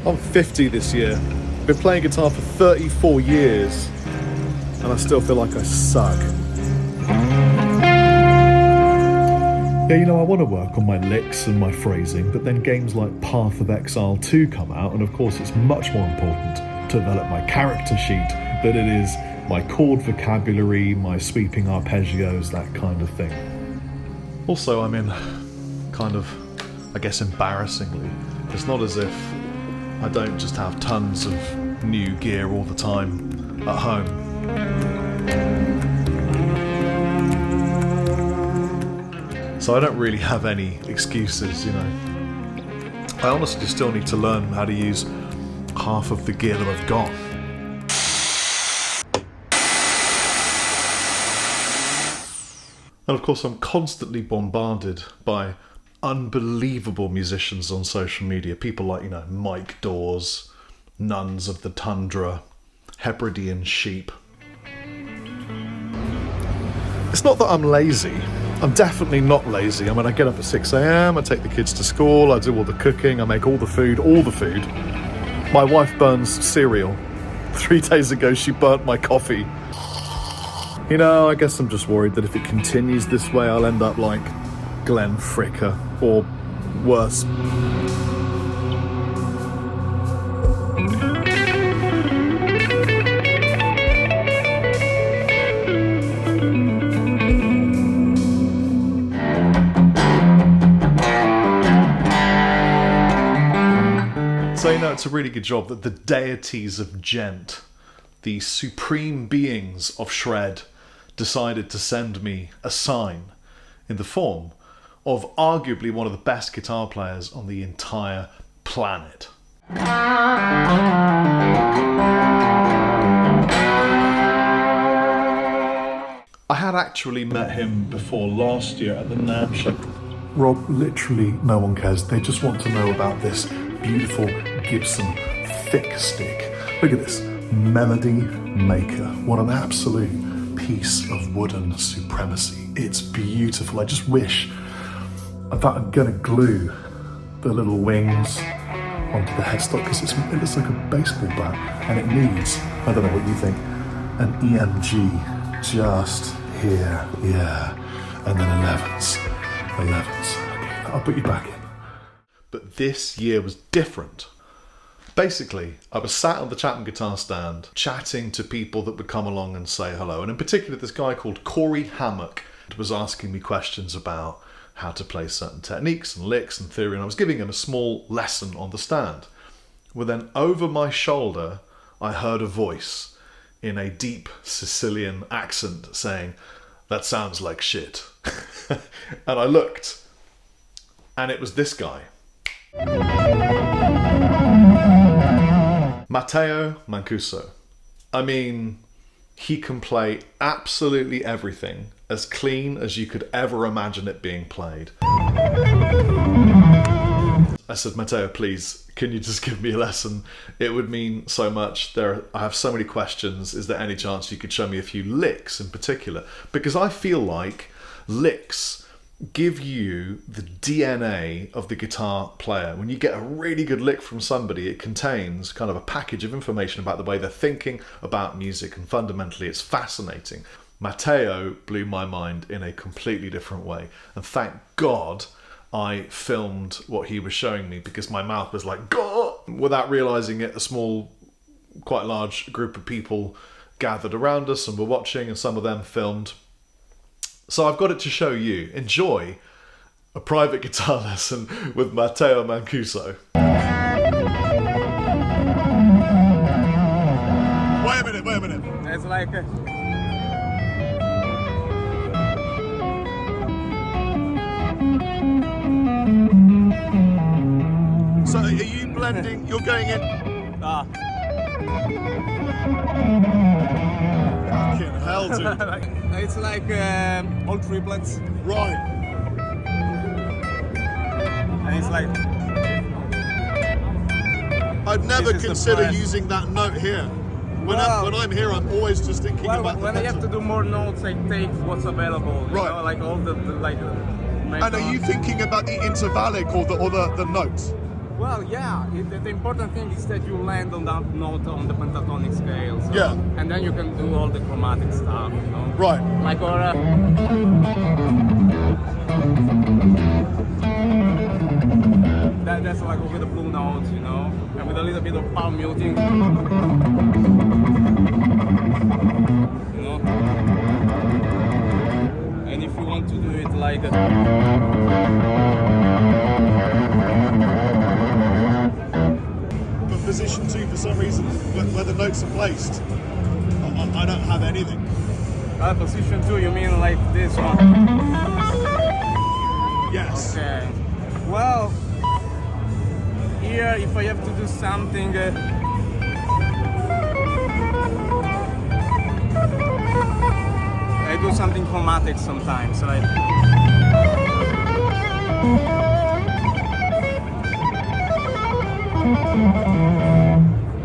I'm 50 this year. Been playing guitar for 34 years, and I still feel like I suck. Yeah, you know, I want to work on my licks and my phrasing, but then games like Path of Exile 2 come out, and of course it's much more important to develop my character sheet than it is my chord vocabulary, my sweeping arpeggios, that kind of thing. Also, I mean, kind of, I guess embarrassingly, it's not as if I don't just have tons of new gear all the time at home. So I don't really have any excuses, you know. I honestly still need to learn how to use half of the gear that I've got. And of course I'm constantly bombarded by unbelievable musicians on social media. People like, you know, Mike Dawes, Nuns of the Tundra, Hebridean Sheep. It's not that I'm lazy. I'm definitely not lazy. I mean, I get up at 6 a.m, I take the kids to school, I do all the cooking, I make all the food. My wife burns cereal. 3 days ago, she burnt my coffee. You know, I guess I'm just worried that if it continues this way, I'll end up like Glenn Fricker, or worse. So, you know, it's a really good job that the deities of djent, the supreme beings of shred, decided to send me a sign in the form of arguably one of the best guitar players on the entire planet. I had actually met him before last year at the NAMM show. Rob, literally no one cares. They just want to know about this beautiful Gibson thick stick. Look at this, Melody Maker. What an absolute piece of wooden supremacy. It's beautiful. I just wish that I'm gonna glue the little wings onto the headstock, because it looks like a baseball bat, and it needs, I don't know what you think, an EMG just here, yeah, and then 11s. Okay, I'll put you back in. But this year was different. Basically, I was sat on the Chapman guitar stand chatting to people that would come along and say hello, and in particular this guy called Corey Hammock was asking me questions about how to play certain techniques and licks and theory, and I was giving him a small lesson on the stand. Well, then over my shoulder I heard a voice in a deep Sicilian accent saying, "That sounds like shit." And I looked, and it was this guy. Matteo Mancuso. I mean, he can play absolutely everything as clean as you could ever imagine it being played. I said, "Matteo, please, can you just give me a lesson? It would mean so much. I have so many questions. Is there any chance you could show me a few licks in particular?" Because I feel like licks give you the DNA of the guitar player. When you get a really good lick from somebody, it contains kind of a package of information about the way they're thinking about music, and fundamentally it's fascinating. Matteo blew my mind in a completely different way, and thank God I filmed what he was showing me, because my mouth was like, "God!" Without realising it, a small, quite large group of people gathered around us and were watching, and some of them filmed. So I've got it to show you. Enjoy a private guitar lesson with Matteo Mancuso. Wait a minute. It's like So are you blending, you're going in? Fucking hell, dude. it's like all triplets, Right. and it's like I'd never This is the consider press. using that note here. When Well- I'm here, I'm always just thinking well, about when the I have to do more notes, I take what's available. You Right. know, like all the And are you thinking about the intervallic or the note? Well, yeah, the important thing is that you land on that note on the pentatonic scale. So, Yeah. And then you can do all the chromatic stuff, you know? Right. Like, or... that's like with the blue notes, you know? And with a little bit of palm muting. You know? And if you want to do it like... But position 2, for some reason, where the notes are placed, I don't have anything. Position 2, you mean like this one? Yes. Okay. Well, here if I have to do something, I do something chromatic sometimes, right?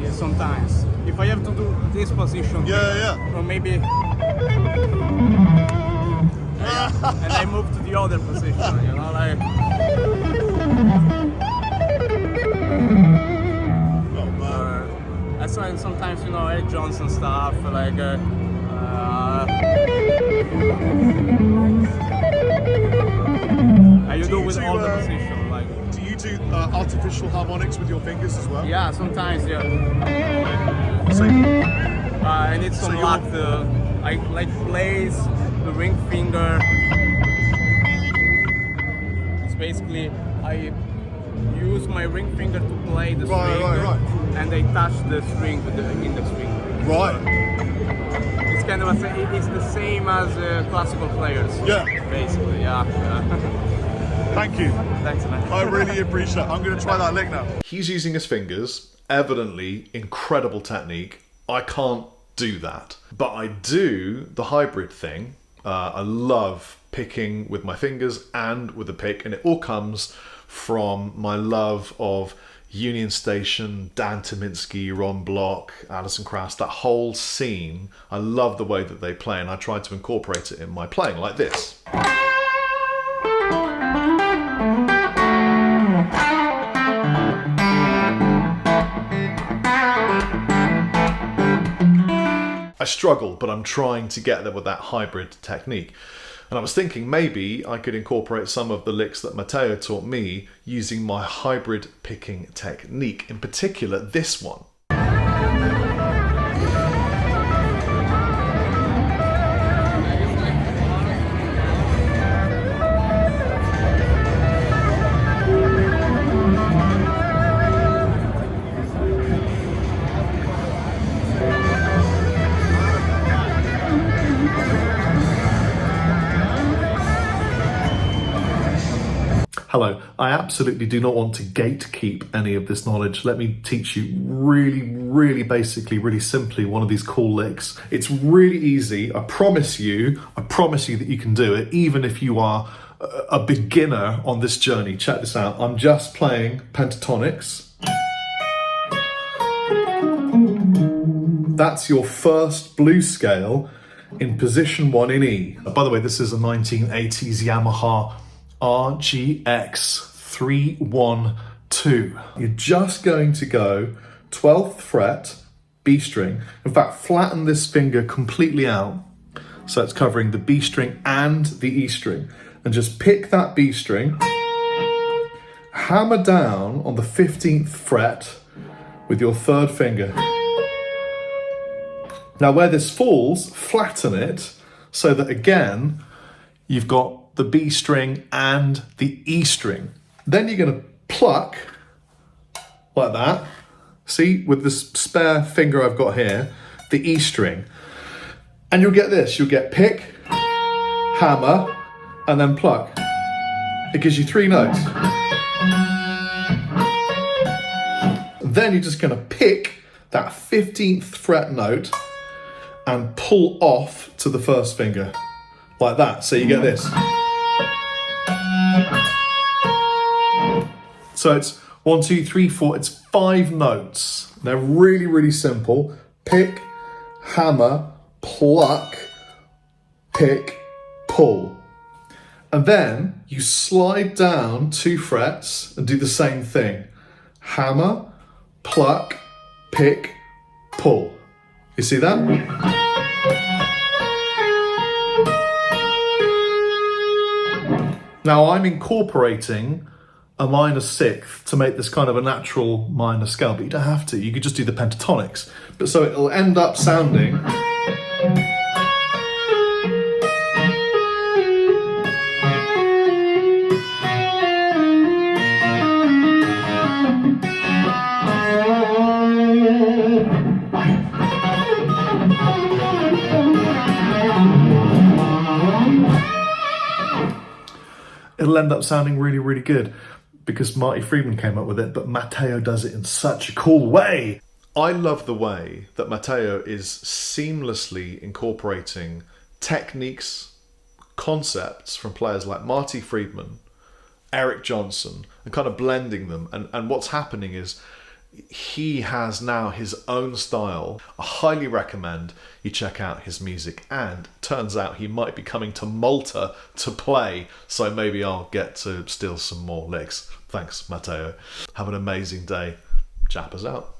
Yeah, sometimes. If I have to do this position, Yeah. or maybe, and I move to the other position, you know, like. Oh, man. That's why sometimes, you know, Eric Johnson stuff, like. You do with all the position, like. Do you do artificial harmonics with your fingers as well? Yeah, sometimes, yeah. So, I need some So luck. I like place the ring finger. It's basically I use my ring finger to play the string, Right. and I touch the string with the index finger. right. It's kind of it's the same as classical players. Yeah. Basically, yeah. Thank you. Thanks, man. I really appreciate it. I'm going to try that lick now. He's using his fingers, evidently incredible technique. I can't do that, but I do the hybrid thing. I love picking with my fingers and with a pick, and it all comes from my love of Union Station, Dan Tyminski, Ron Block, Alison Krauss, that whole scene. I love the way that they play, and I try to incorporate it in my playing like this. I struggle, but I'm trying to get there with that hybrid technique. And I was thinking maybe I could incorporate some of the licks that Matteo taught me using my hybrid picking technique, in particular this one. Hello, I absolutely do not want to gatekeep any of this knowledge. Let me teach you really basically, really simply one of these cool licks. It's really easy. I promise you that you can do it, even if you are a beginner on this journey. Check this out. I'm just playing pentatonics. That's your first blues scale in position 1 in E. By the way, this is a 1980s Yamaha RGX 312. You're just going to go 12th fret, B string. In fact, flatten this finger completely out so it's covering the B string and the E string. And just pick that B string, hammer down on the 15th fret with your 3rd finger. Now where this falls, flatten it so that again, you've got the B string and the E string. Then you're going to pluck like that. See, with this spare finger I've got here, the E string. And you'll get this. You'll get pick, hammer, and then pluck. It gives you 3 notes. Then you're just going to pick that 15th fret note and pull off to the 1st finger. Like that. So you get this. So it's 1, 2, 3, 4, it's 5 notes. They're really simple. Pick, hammer, pluck, pick, pull. And then you slide down 2 frets and do the same thing. hammer, pluck, pick, pull. You see that? Now I'm incorporating a minor sixth to make this kind of a natural minor scale, but you don't have to. You could just do the pentatonics. But so it'll end up sounding. It'll end up sounding really, really good because Marty Friedman came up with it, but Matteo does it in such a cool way. I love the way that Matteo is seamlessly incorporating techniques, concepts from players like Marty Friedman, Eric Johnson, and kind of blending them. And what's happening is he has now his own style. I highly recommend you check out his music, and turns out he might be coming to Malta to play, so maybe I'll get to steal some more licks. Thanks, Matteo. Have an amazing day. Chappers out.